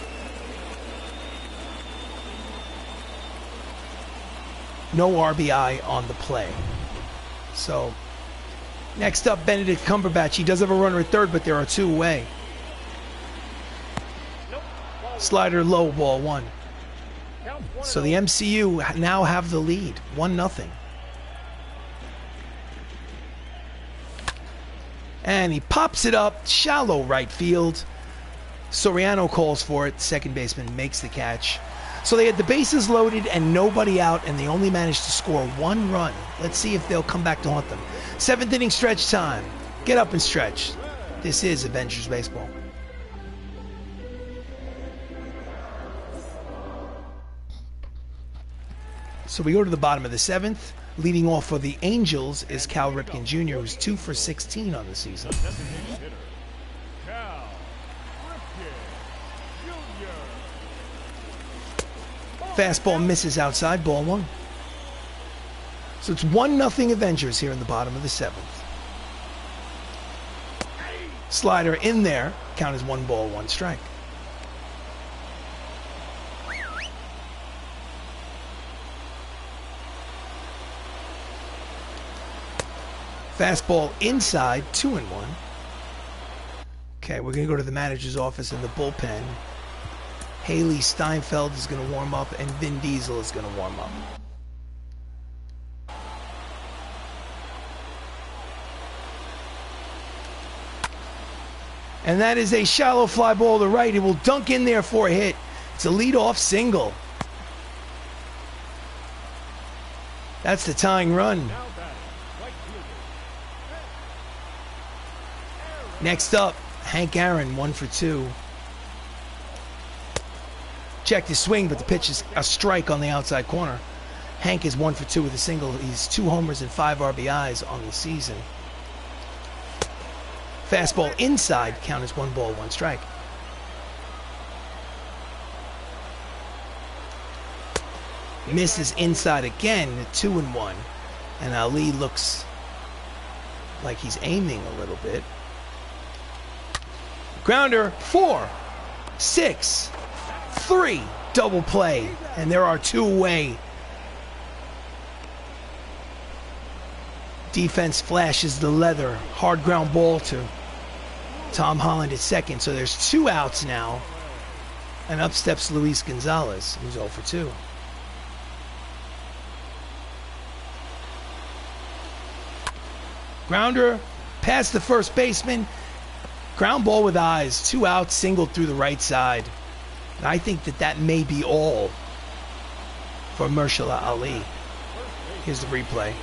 No RBI on the play. So next up, Benedict Cumberbatch. He does have a runner at third, but there are 2 away. Slider low, ball 1. So the MCU now have the lead, 1-0. And he pops it up, shallow right field. Soriano calls for it. Second baseman makes the catch. So they had the bases loaded and nobody out, and they only managed to score 1 run. Let's see if they'll come back to haunt them. 7th inning stretch time. Get up and stretch. This is Avengers Baseball. So we go to the bottom of the 7th. Leading off for the Angels is Cal Ripken Jr., who's 2 for 16 on the season. Fastball misses outside, ball 1. So it's 1-0 Avengers here in the bottom of the 7th. Slider in there, count as 1 ball, 1 strike. Fastball inside, 2-1. Okay, we're going to go to the manager's office in the bullpen. Haley Steinfeld is going to warm up, and Vin Diesel is going to warm up. And that is a shallow fly ball to right. It will dunk in there for a hit. It's a leadoff single. That's the tying run. Next up, Hank Aaron, 1 for 2. Checked his swing, but the pitch is a strike on the outside corner. Hank is 1 for 2 with a single. He's 2 homers and 5 RBIs on the season. Fastball inside, count as 1 ball, 1 strike. Misses inside again, 2-1. And Ali looks like he's aiming a little bit. Grounder, 4, 6, 3, double play, and there are 2 away. Defense flashes the leather, hard ground ball to Tom Holland at second, so there's 2 outs now, and up steps Luis Gonzalez, who's 0 for 2. Grounder past the first baseman. Ground ball with eyes, 2 outs, singled through the right side. And I think that may be all for Maershala Ali. Here's the replay.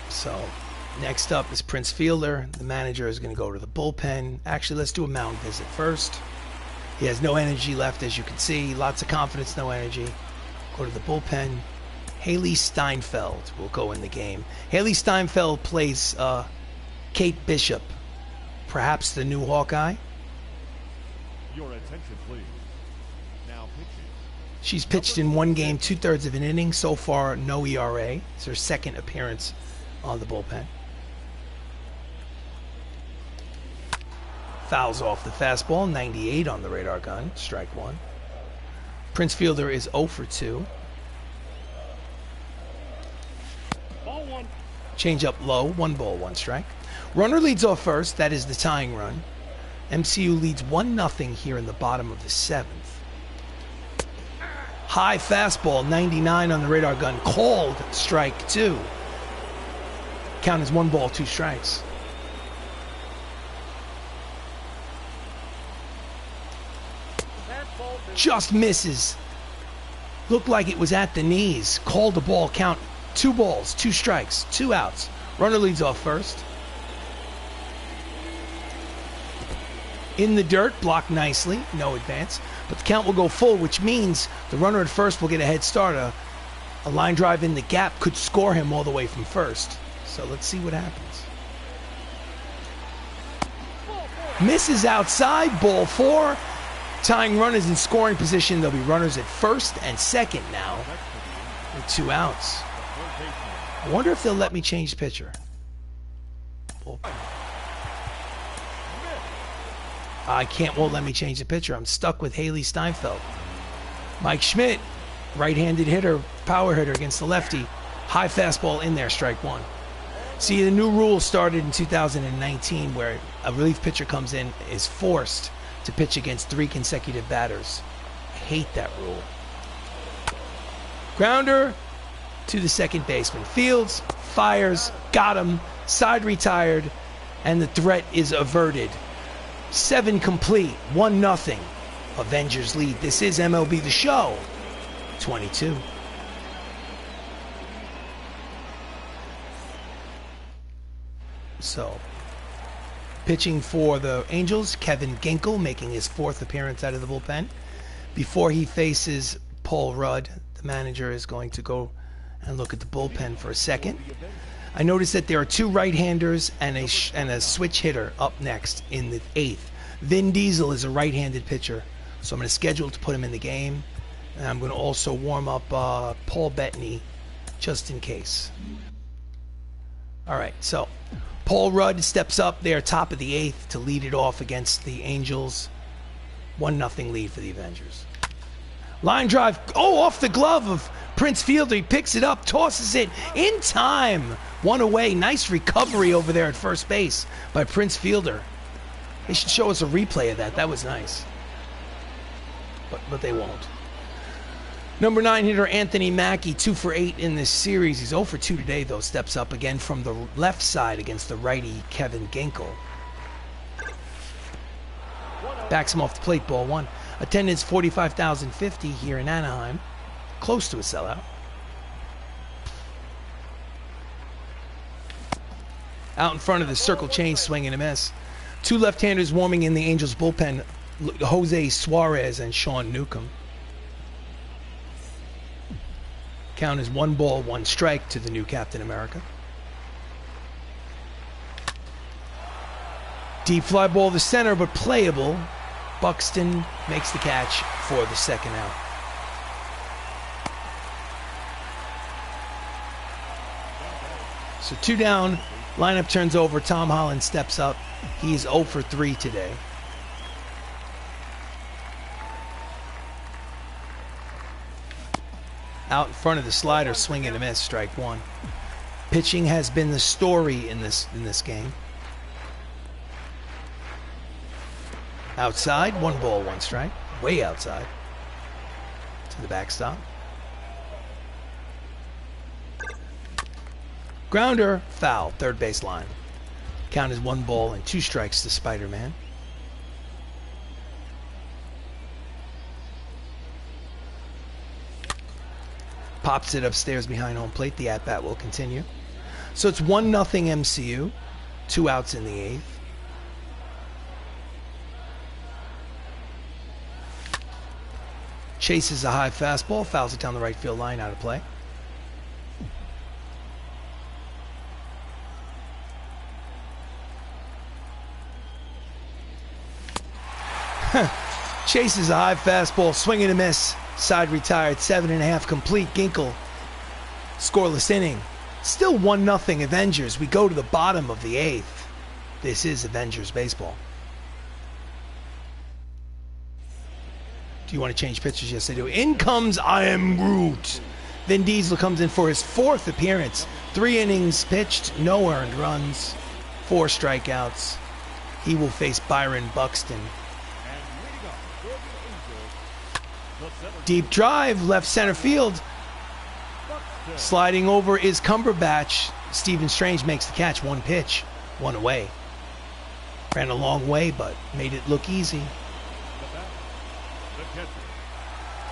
So, next up is Prince Fielder. The manager is going to go to the bullpen. Actually, let's do a mound visit first. He has no energy left, as you can see. Lots of confidence, no energy. Go to the bullpen. Haley Steinfeld will go in the game. Haley Steinfeld plays Kate Bishop, perhaps the new Hawkeye. Your attention, please. Now pitching. She's pitched in 1 game, 2/3 of an inning. So far, no ERA. It's her 2nd appearance on the bullpen. Fouls off the fastball, 98 on the radar gun, strike 1. Prince Fielder is 0 for 2. Ball 1. Change up low, 1 ball, 1 strike. Runner leads off first, that is the tying run. MCU leads 1-0 here in the bottom of the 7th. High fastball, 99 on the radar gun, called strike 2. Count as 1 ball, 2 strikes. Just misses. Looked like it was at the knees. Called the ball, count 2 balls, 2 strikes, 2 outs. Runner leads off first. In the dirt, blocked nicely, no advance. But the count will go full, which means the runner at first will get a head start. A line drive in the gap could score him all the way from first. So let's see what happens. Misses outside, ball 4. Tying runners in scoring position. There'll be runners at first and second now with 2 outs. I wonder if they'll let me change the pitcher. Won't let me change the pitcher. I'm stuck with Haley Steinfeld. Mike Schmidt, right-handed hitter, power hitter against the lefty. High fastball in there, strike one. See, the new rule started in 2019 where a relief pitcher comes in, is forced to pitch against 3 consecutive batters. I hate that rule. Grounder to the second baseman. Fields, fires, got him, side retired, and the threat is averted. 7 complete, 1-0. Avengers lead. This is MLB The Show 22. So, pitching for the Angels, Kevin Ginkel making his 4th appearance out of the bullpen. Before he faces Paul Rudd, the manager is going to go and look at the bullpen for a second. I noticed that there are 2 right-handers and a switch hitter up next in the 8th. Vin Diesel is a right-handed pitcher, so I'm going to schedule to put him in the game. And I'm going to also warm up Paul Bettany just in case. All right, so Paul Rudd steps up there, top of the 8th, to lead it off against the Angels. 1-0 lead for the Avengers. Line drive, off the glove of Prince Fielder. He picks it up, tosses it in time. 1 away. Nice recovery over there at first base by Prince Fielder. They should show us a replay of that. That was nice. But they won't. Number 9 hitter Anthony Mackie, 2 for 8 in this series. He's 0 for 2 today, though. Steps up again from the left side against the righty Kevin Ginkel. Backs him off the plate, ball 1. Attendance 45,050 here in Anaheim. Close to a sellout. Out in front of the circle change, swing and a miss. 2 left-handers warming in the Angels bullpen, Jose Suarez and Sean Newcomb. Count is 1 ball, 1 strike to the new Captain America. Deep fly ball to center, but playable. Buxton makes the catch for the second out. So 2 down, lineup turns over. Tom Holland steps up. He's 0 for 3 today. Out in front of the slider, swing and a miss, strike 1. Pitching has been the story in this game. Outside, 1 ball, 1 strike. Way outside. To the backstop. Grounder, foul, third base line. Count is 1 ball and 2 strikes to Spider-Man. Pops it upstairs behind home plate. The at-bat will continue. So it's 1-0 MCU. 2 outs in the 8th. Chases a high fastball. Fouls it down the right field line. Out of play. Chases a high fastball. Swing and a miss. Side retired, 7.5 complete. Ginkel, scoreless inning. Still 1-0 Avengers. We go to the bottom of the 8th. This is Avengers baseball. Do you want to change pitchers? Yes, I do. In comes I Am Groot. Vin Diesel comes in for his 4th appearance. 3 innings pitched, no earned runs, 4 strikeouts. He will face Byron Buxton. Deep drive, left center field. Sliding over is Cumberbatch. Stephen Strange makes the catch. 1 pitch, 1 away. Ran a long way, but made it look easy.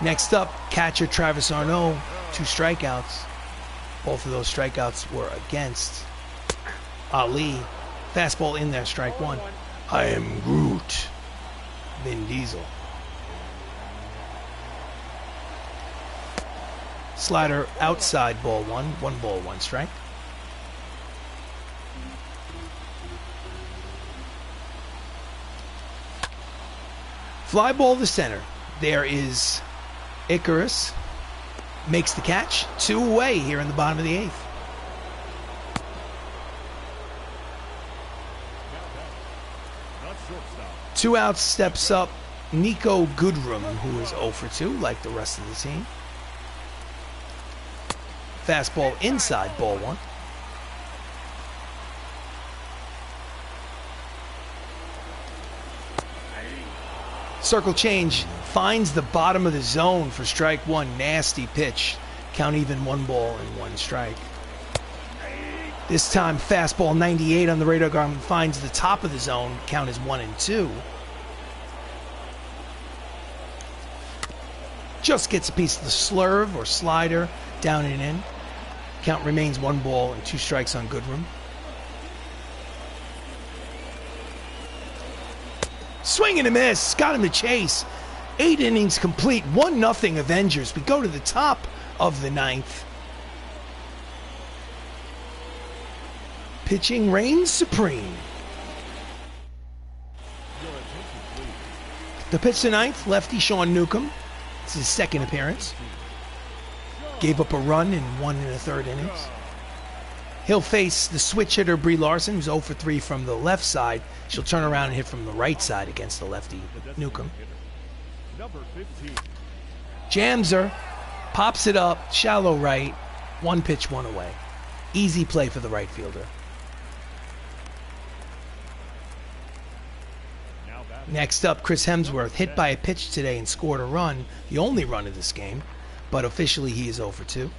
Next up, catcher Travis Arnaud. 2 strikeouts. Both of those strikeouts were against Ali. Fastball in there, strike 1. I Am Groot. Vin Diesel. Slider outside, ball 1. 1 ball, 1 strike. Fly ball to center. There is Icarus. Makes the catch. 2 away here in the bottom of the 8th. Two outs, steps up Nico Goodrum, who is 0 for 2, like the rest of the team. Fastball inside, ball one. Circle change finds the bottom of the zone for strike one. Nasty pitch. Count even, 1 ball and 1 strike. This time fastball 98 on the radar gun finds the top of the zone. Count is 1 and 2. Just gets a piece of the slurve or slider down and in. Count remains 1 ball and 2 strikes on Goodrum. Swing and a miss. Got him to chase. 8 innings complete. 1-0 Avengers. We go to the top of the 9th. Pitching reigns supreme. The pitch to 9th, lefty Sean Newcomb. It's his 2nd appearance. Gave up a run in 1 1/3 innings. He'll face the switch hitter Brie Larson, who's 0 for 3 from the left side. She'll turn around and hit from the right side against the lefty Newcomb. Jams her, pops it up, shallow right, 1 pitch, 1 away. Easy play for the right fielder. Next up, Chris Hemsworth, hit by a pitch today and scored a run, the only run of this game, but officially he is 0 for 2.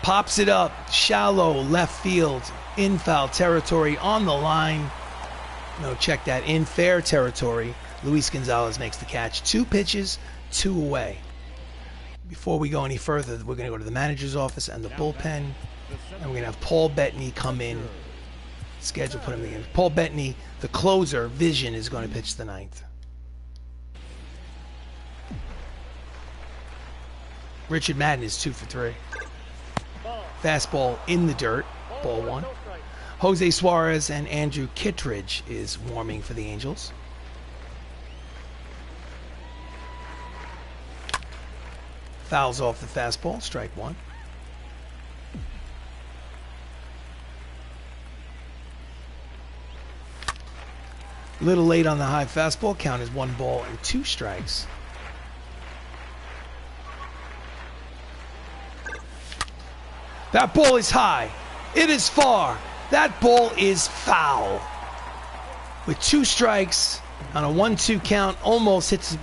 Pops it up, shallow left field, in foul territory, on the line. No, check that, in fair territory. Luis Gonzalez makes the catch. 2 pitches, 2 away. Before we go any further, we're going to go to the manager's office and the bullpen, and we're going to have Paul Bettany come in. Schedule, put him in. Paul Bettany, the closer, Vision, is going to pitch the 9th. Richard Madden is 2 for 3. Fastball in the dirt, ball 1. Jose Suarez and Andrew Kittredge is warming for the Angels. Fouls off the fastball, strike 1. Little late on the high fastball, count is 1 ball and 2 strikes. That ball is high. It is far. That ball is foul. With 2 strikes on a 1-2 count, almost hits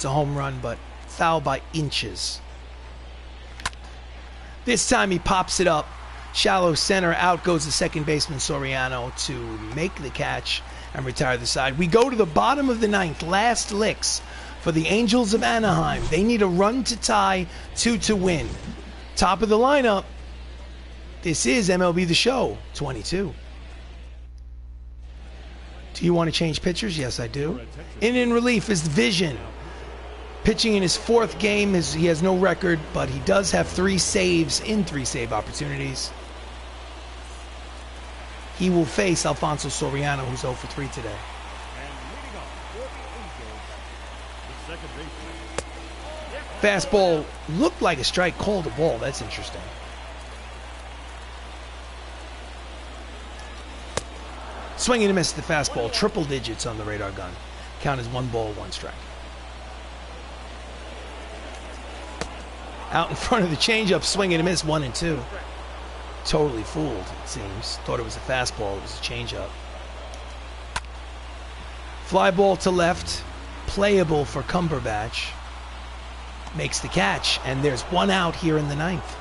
a home run, but foul by inches. This time he pops it up. Shallow center, out goes the second baseman Soriano to make the catch and retire the side. We go to the bottom of the 9th, last licks for the Angels of Anaheim. They need a run to tie, 2 to win. Top of the lineup, this is MLB The Show 22. Do you want to change pitchers? Yes, I do. In relief is Vision. Pitching in his 4th game, he has no record, but he does have 3 saves in 3 save opportunities. He will face Alfonso Soriano, who's 0 for 3 today. Fastball looked like a strike, called a ball. That's interesting. Swing and a miss at the fastball. Triple digits on the radar gun. Count is 1 ball, 1 strike. Out in front of the changeup, swing and a miss, 1 and 2. Totally fooled, it seems. Thought it was a fastball, it was a changeup. Fly ball to left, playable for Cumberbatch. Makes the catch, and there's 1 out here in the 9th.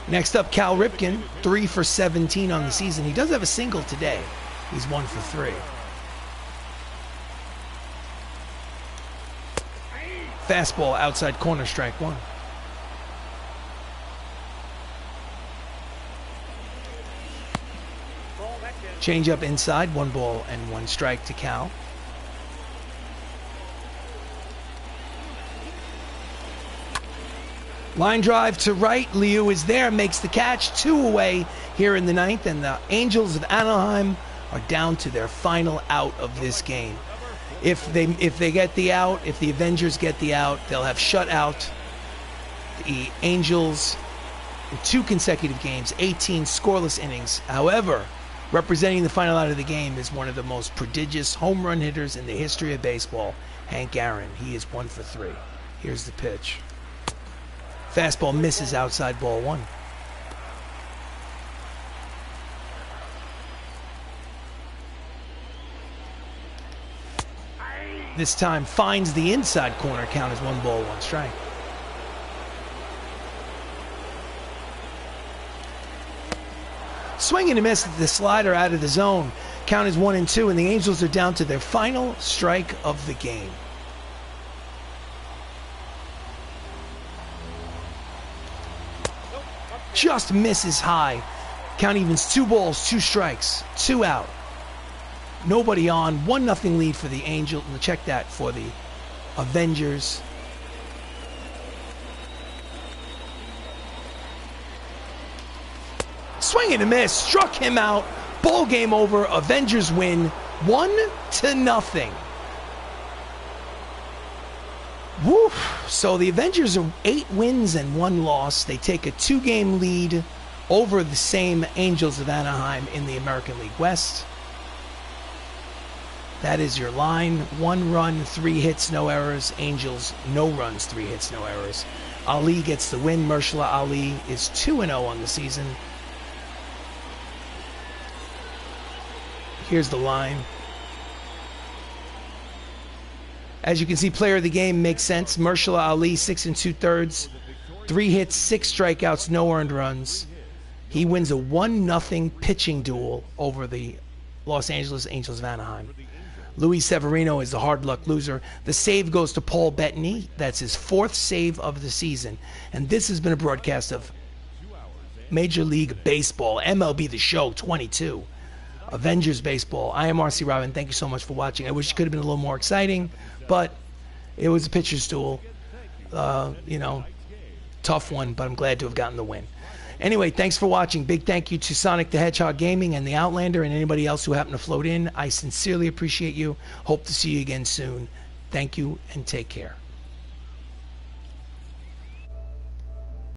Next up, Cal Ripken, 3 for 17 on the season. He does have a single today. He's 1 for 3. Fastball outside corner, strike 1. Change up inside, 1 ball and 1 strike to Cal. Line drive to right, Liu is there, makes the catch, 2 away here in the 9th, and the Angels of Anaheim are down to their final out of this game. If they get the out, if the Avengers get the out, they'll have shut out the Angels in 2 consecutive games, 18 scoreless innings. However, Representing the final out of the game is one of the most prodigious home run hitters in the history of baseball, Hank Aaron. He is 1 for 3. Here's the pitch. Fastball misses outside, ball 1. This time finds the inside corner. Count is 1 ball, 1 strike. Swing and a miss at the slider out of the zone. Count is 1 and 2, and the Angels are down to their final strike of the game. Just misses high. Count evens 2 balls, 2 strikes, 2 out. Nobody on. 1-0 lead for the Angels. And check that for the Avengers. Swing and a miss. Struck him out. Ball game over. Avengers win 1-0. Woo! So the Avengers are 8 wins and 1 loss. They take a 2-game lead over the same Angels of Anaheim in the American League West. That is your line. 1 run, 3 hits, no errors. Angels, no runs, 3 hits, no errors. Ali gets the win. Maershala Ali is 2-0 on the season. Here's the line. As you can see, player of the game makes sense. Maershala Ali, 6 2/3, 3 hits, 6 strikeouts, no earned runs. He wins a 1-0 pitching duel over the Los Angeles Angels of Anaheim. Luis Severino is the hard luck loser. The save goes to Paul Bettany. That's his 4th save of the season. And this has been a broadcast of Major League Baseball, MLB The Show 22. Avengers Baseball. I am RC Robbin. Thank you so much for watching. I wish it could have been a little more exciting, but it was a pitcher's duel. Tough one, but I'm glad to have gotten the win. Anyway, thanks for watching. Big thank you to Sonic the Hedgehog Gaming and the Outlander and anybody else who happened to float in. I sincerely appreciate you. Hope to see you again soon. Thank you and take care.